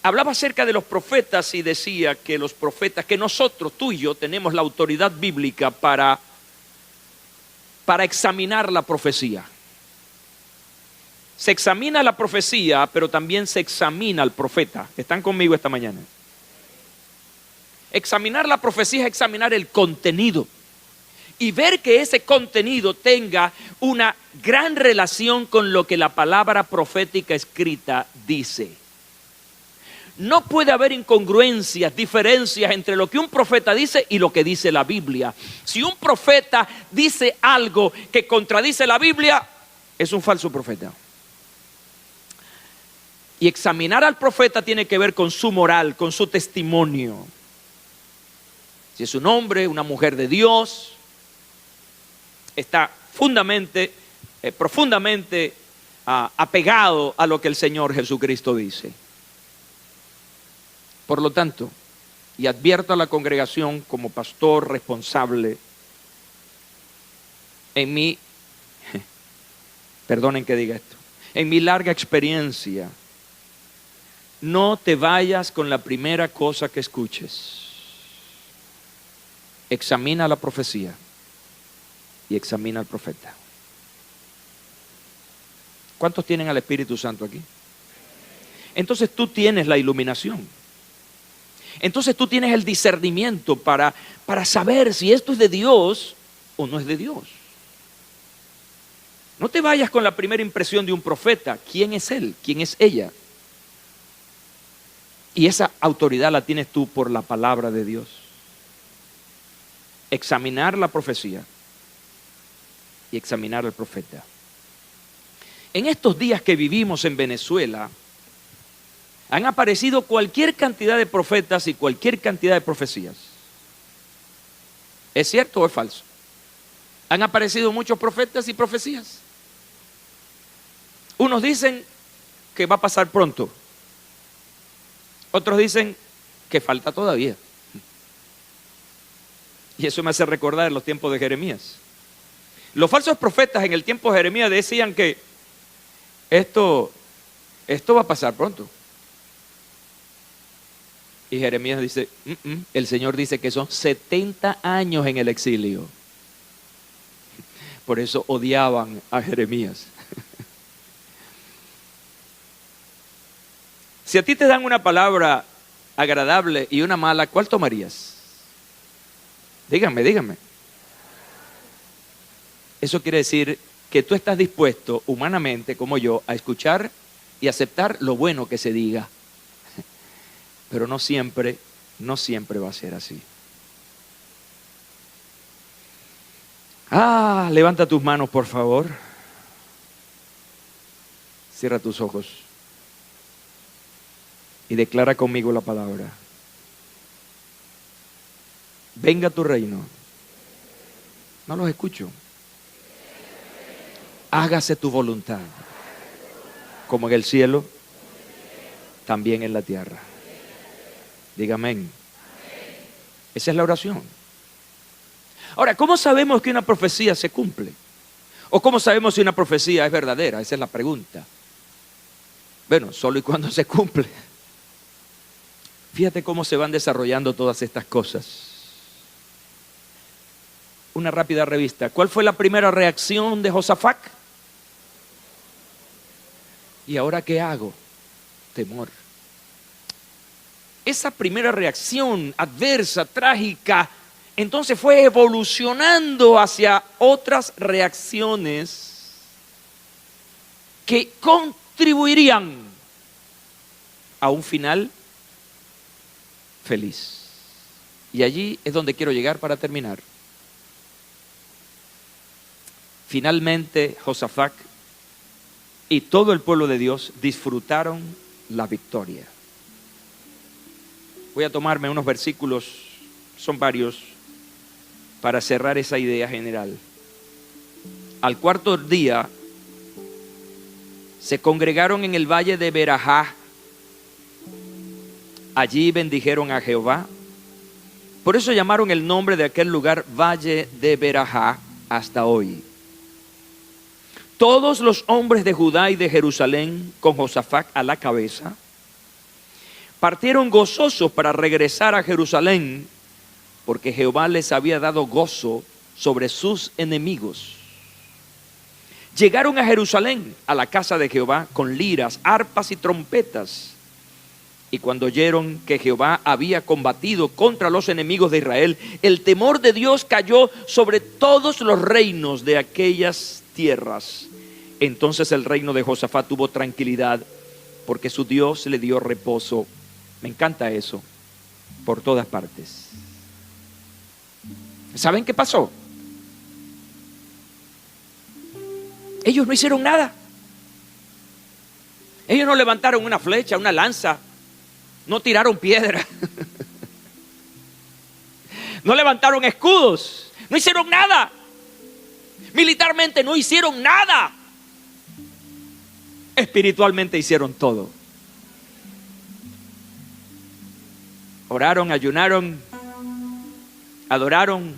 hablaba acerca de los profetas y decía que los profetas, que nosotros, tú y yo, tenemos la autoridad bíblica para examinar la profecía. Se examina la profecía, pero también se examina al profeta. ¿Están conmigo esta mañana? Examinar la profecía es examinar el contenido y ver que ese contenido tenga una gran relación con lo que la palabra profética escrita dice. No puede haber incongruencias, diferencias entre lo que un profeta dice y lo que dice la Biblia. Si un profeta dice algo que contradice la Biblia, es un falso profeta. Y examinar al profeta tiene que ver con su moral, con su testimonio. Si es un hombre, una mujer de Dios, está profundamente apegado a lo que el Señor Jesucristo dice. Por lo tanto, y advierto a la congregación como pastor responsable, perdonen que diga esto, en mi larga experiencia, no te vayas con la primera cosa que escuches. Examina la profecía y examina al profeta. ¿Cuántos tienen al Espíritu Santo aquí? Entonces tú tienes la iluminación. Entonces tú tienes el discernimiento para saber si esto es de Dios o no es de Dios. No te vayas con la primera impresión de un profeta. ¿Quién es él? ¿Quién es ella? Y esa autoridad la tienes tú por la palabra de Dios. Examinar la profecía y examinar al profeta. En estos días que vivimos en Venezuela, han aparecido cualquier cantidad de profetas y cualquier cantidad de profecías. ¿Es cierto o es falso? Han aparecido muchos profetas y profecías. Unos dicen que va a pasar pronto. Otros dicen que falta todavía. Y eso me hace recordar los tiempos de Jeremías. Los falsos profetas en el tiempo de Jeremías decían que esto va a pasar pronto. Y Jeremías dice, el Señor dice que son 70 años en el exilio. Por eso odiaban a Jeremías. Si a ti te dan una palabra agradable y una mala, ¿cuál tomarías? Dígame. Eso quiere decir que tú estás dispuesto humanamente, como yo, a escuchar y aceptar lo bueno que se diga. Pero no siempre va a ser así. Levanta tus manos, por favor. Cierra tus ojos y declara conmigo la palabra. Venga tu reino. No los escucho. Hágase tu voluntad, como en el cielo, también en la tierra. Diga amén. Esa es la oración. Ahora, ¿cómo sabemos que una profecía se cumple? ¿O cómo sabemos si una profecía es verdadera? Esa es la pregunta. Bueno, solo y cuando se cumple. Fíjate cómo se van desarrollando todas estas cosas. Una rápida revista. ¿Cuál fue la primera reacción de Josafat? ¿Y ahora qué hago? Temor. Esa primera reacción adversa, trágica, entonces fue evolucionando hacia otras reacciones que contribuirían a un final feliz. Y allí es donde quiero llegar para terminar. Finalmente, Josafat y todo el pueblo de Dios disfrutaron la victoria. Voy a tomarme unos versículos, son varios, para cerrar esa idea general. Al cuarto día se congregaron en el valle de Berajá. Allí bendijeron a Jehová. Por eso llamaron el nombre de aquel lugar Valle de Berajá hasta hoy. Todos los hombres de Judá y de Jerusalén, con Josafat a la cabeza, partieron gozosos para regresar a Jerusalén, porque Jehová les había dado gozo sobre sus enemigos. Llegaron a Jerusalén, a la casa de Jehová, con liras, arpas y trompetas. Y cuando oyeron que Jehová había combatido contra los enemigos de Israel, el temor de Dios cayó sobre todos los reinos de aquellas tierras. Entonces el reino de Josafat tuvo tranquilidad, porque su Dios le dio reposo. Me encanta eso, por todas partes. ¿Saben qué pasó? Ellos no hicieron nada. Ellos no levantaron una flecha, una lanza, no tiraron piedra, no levantaron escudos, no hicieron nada. Militarmente no hicieron nada. Espiritualmente hicieron todo. Oraron, ayunaron, adoraron,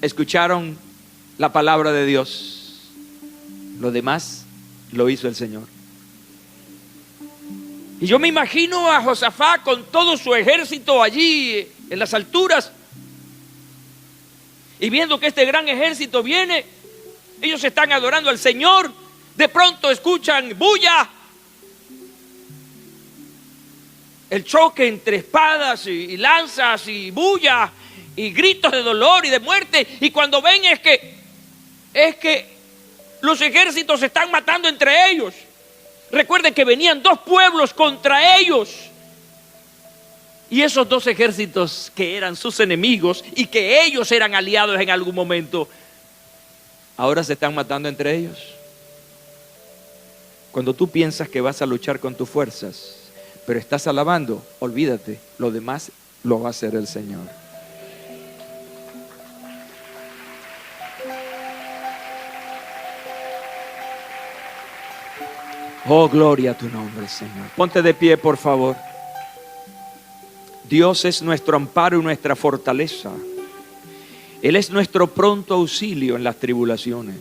escucharon la palabra de Dios. Lo demás lo hizo el Señor. Y yo me imagino a Josafat con todo su ejército allí en las alturas, y viendo que este gran ejército viene, ellos están adorando al Señor. De pronto escuchan bulla, el choque entre espadas y lanzas y bulla y gritos de dolor y de muerte. Y cuando ven es que los ejércitos se están matando entre ellos. Recuerden que venían dos pueblos contra ellos. Y esos dos ejércitos que eran sus enemigos y que ellos eran aliados en algún momento, ahora se están matando entre ellos. Cuando tú piensas que vas a luchar con tus fuerzas, pero estás alabando, olvídate, lo demás lo va a hacer el Señor. Oh, gloria a tu nombre, Señor. Ponte de pie, por favor. Dios es nuestro amparo y nuestra fortaleza. Él es nuestro pronto auxilio en las tribulaciones.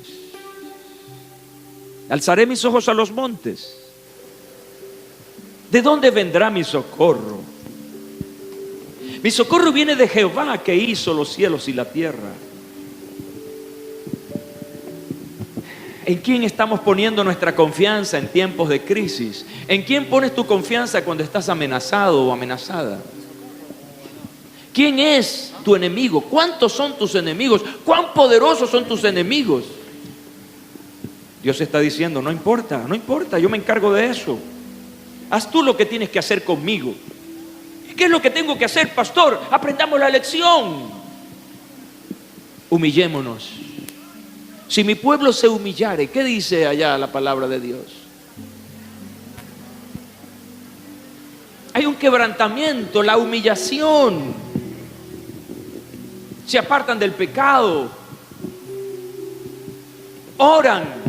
Alzaré mis ojos a los montes. ¿De dónde vendrá mi socorro? Mi socorro viene de Jehová, que hizo los cielos y la tierra. ¿En quién estamos poniendo nuestra confianza en tiempos de crisis? ¿En quién pones tu confianza cuando estás amenazado o amenazada? ¿Quién es tu enemigo? ¿Cuántos son tus enemigos? ¿Cuán poderosos son tus enemigos? Dios está diciendo, no importa, no importa, yo me encargo de eso. Haz tú lo que tienes que hacer conmigo. ¿Qué es lo que tengo que hacer, pastor? Aprendamos la lección. Humillémonos. Si mi pueblo se humillare, ¿qué dice allá la palabra de Dios? Hay un quebrantamiento, la humillación. Se apartan del pecado. Oran.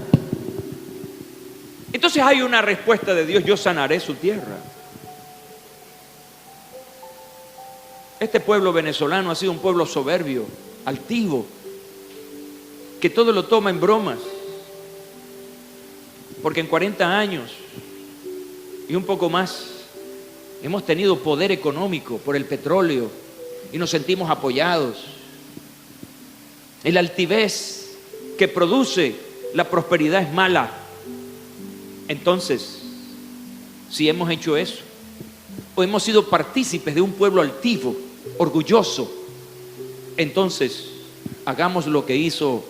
Entonces hay una respuesta de Dios: yo sanaré su tierra. Este pueblo venezolano ha sido un pueblo soberbio, altivo, que todo lo toma en bromas. Porque en 40 años y un poco más hemos tenido poder económico por el petróleo y nos sentimos apoyados. La altivez que produce la prosperidad es mala. Entonces, si hemos hecho eso, o hemos sido partícipes de un pueblo altivo, orgulloso, entonces hagamos lo que hizo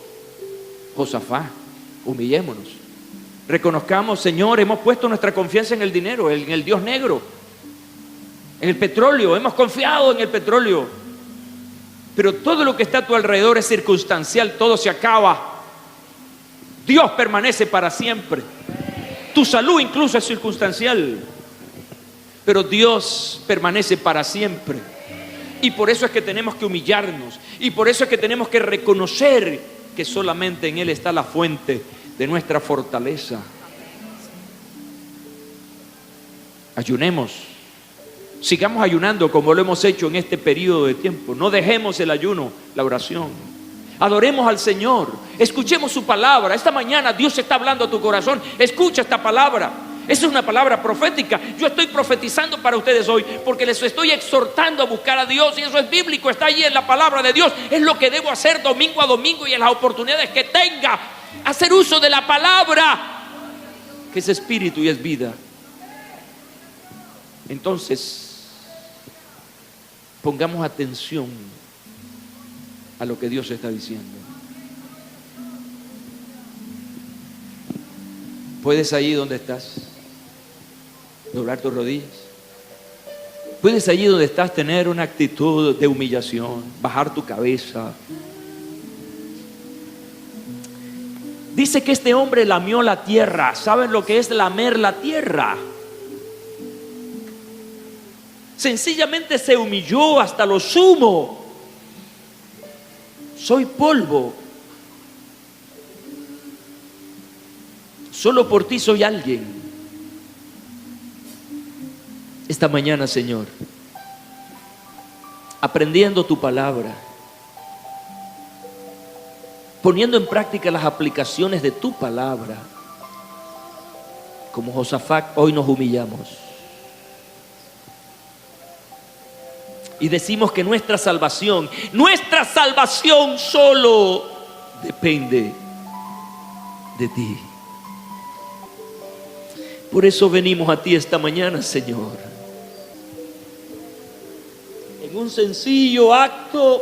Josafat, humillémonos. Reconozcamos, Señor, hemos puesto nuestra confianza en el dinero, en el Dios negro, en el petróleo, hemos confiado en el petróleo, pero todo lo que está a tu alrededor es circunstancial, todo se acaba. Dios permanece para siempre. Tu salud incluso es circunstancial, pero Dios permanece para siempre. Y por eso es que tenemos que humillarnos, y por eso es que tenemos que reconocer que solamente en Él está la fuente de nuestra fortaleza. Ayunemos, sigamos ayunando como lo hemos hecho en este periodo de tiempo. No dejemos el ayuno, la oración. Adoremos al Señor, escuchemos su palabra. Esta mañana Dios está hablando a tu corazón. Escucha esta palabra. Esa es una palabra profética. Yo estoy profetizando para ustedes hoy porque les estoy exhortando a buscar a Dios, y eso es bíblico, está allí en la palabra de Dios. Es lo que debo hacer domingo a domingo y en las oportunidades que tenga. Hacer uso de la palabra, que es espíritu y es vida. Entonces, pongamos atención a lo que Dios está diciendo. Puedes allí donde estás doblar tus rodillas. Puedes allí donde estás tener una actitud de humillación, bajar tu cabeza. Dice que este hombre lamió la tierra. ¿Saben lo que es lamer la tierra? Sencillamente se humilló hasta lo sumo. Soy polvo. Solo por ti soy alguien. Esta mañana, Señor, aprendiendo tu palabra, poniendo en práctica las aplicaciones de tu palabra, como Josafat, hoy nos humillamos y decimos que nuestra salvación solo depende de ti. Por eso venimos a ti esta mañana, Señor, en un sencillo acto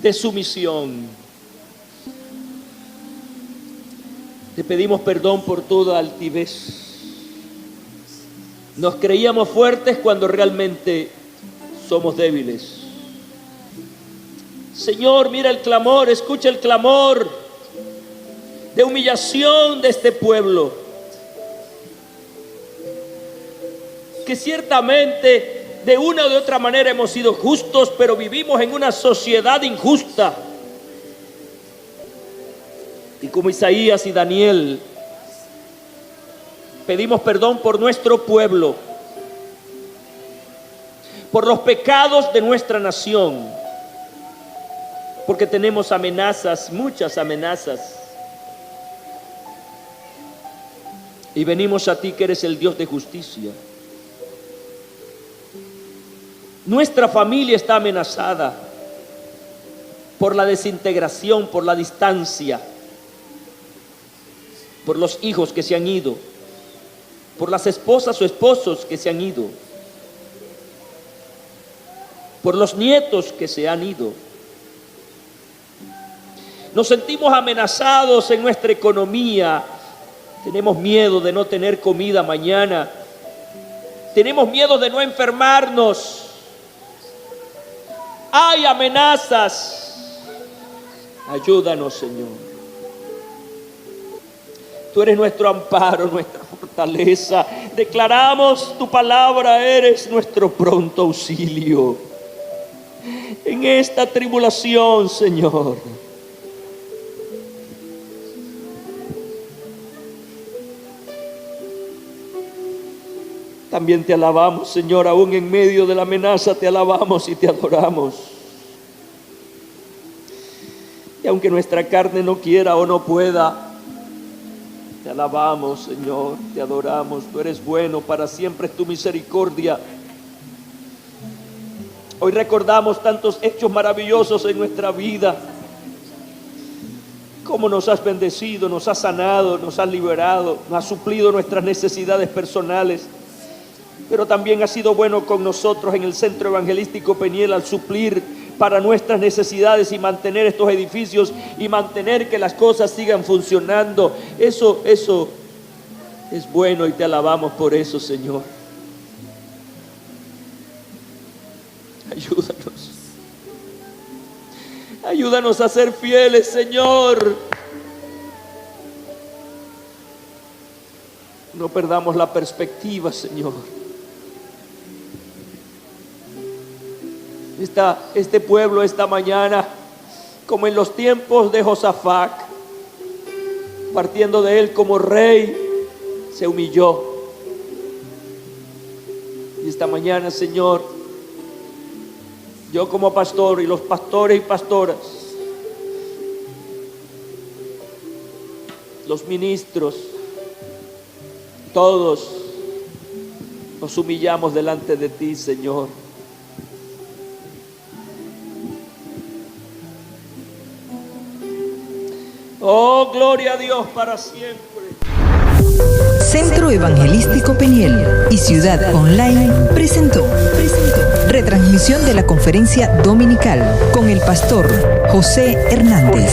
de sumisión. Te pedimos perdón por toda altivez. Nos creíamos fuertes cuando realmente somos débiles. Señor, mira el clamor, escucha el clamor de humillación de este pueblo, que ciertamente de una o de otra manera hemos sido justos, pero vivimos en una sociedad injusta. Y como Isaías y Daniel, pedimos perdón por nuestro pueblo, por los pecados de nuestra nación, porque tenemos amenazas, muchas amenazas. Y venimos a ti, que eres el Dios de justicia. Nuestra familia está amenazada por la desintegración, por la distancia, por los hijos que se han ido, por las esposas o esposos que se han ido. por los nietos que se han ido. Nos sentimos amenazados en nuestra economía. Tenemos miedo de no tener comida mañana. Tenemos miedo de no enfermarnos. Hay amenazas. Ayúdanos, Señor. Tú eres nuestro amparo, nuestra fortaleza. Declaramos tu palabra, eres nuestro pronto auxilio en esta tribulación, Señor. También te alabamos, Señor, aún en medio de la amenaza te alabamos y te adoramos. Y aunque nuestra carne no quiera o no pueda, te alabamos, Señor, te adoramos. Tú eres bueno, para siempre es tu misericordia. Hoy recordamos tantos hechos maravillosos en nuestra vida. Cómo nos has bendecido, nos has sanado, nos has liberado, nos has suplido nuestras necesidades personales. Pero también has sido bueno con nosotros en el Centro Evangelístico Peniel al suplir para nuestras necesidades y mantener estos edificios y mantener que las cosas sigan funcionando. Eso es bueno y te alabamos por eso, Señor. Ayúdanos. Ayúdanos a ser fieles, Señor. No perdamos la perspectiva, Señor. Este pueblo esta mañana, como en los tiempos de Josafat, partiendo de él como rey, se humilló. Y esta mañana, Señor, yo como pastor y los pastores y pastoras, los ministros, todos nos humillamos delante de ti, Señor. Oh, gloria a Dios para siempre. Centro Evangelístico Peniel y Ciudad Online presentó retransmisión de la conferencia dominical con el pastor José Hernández.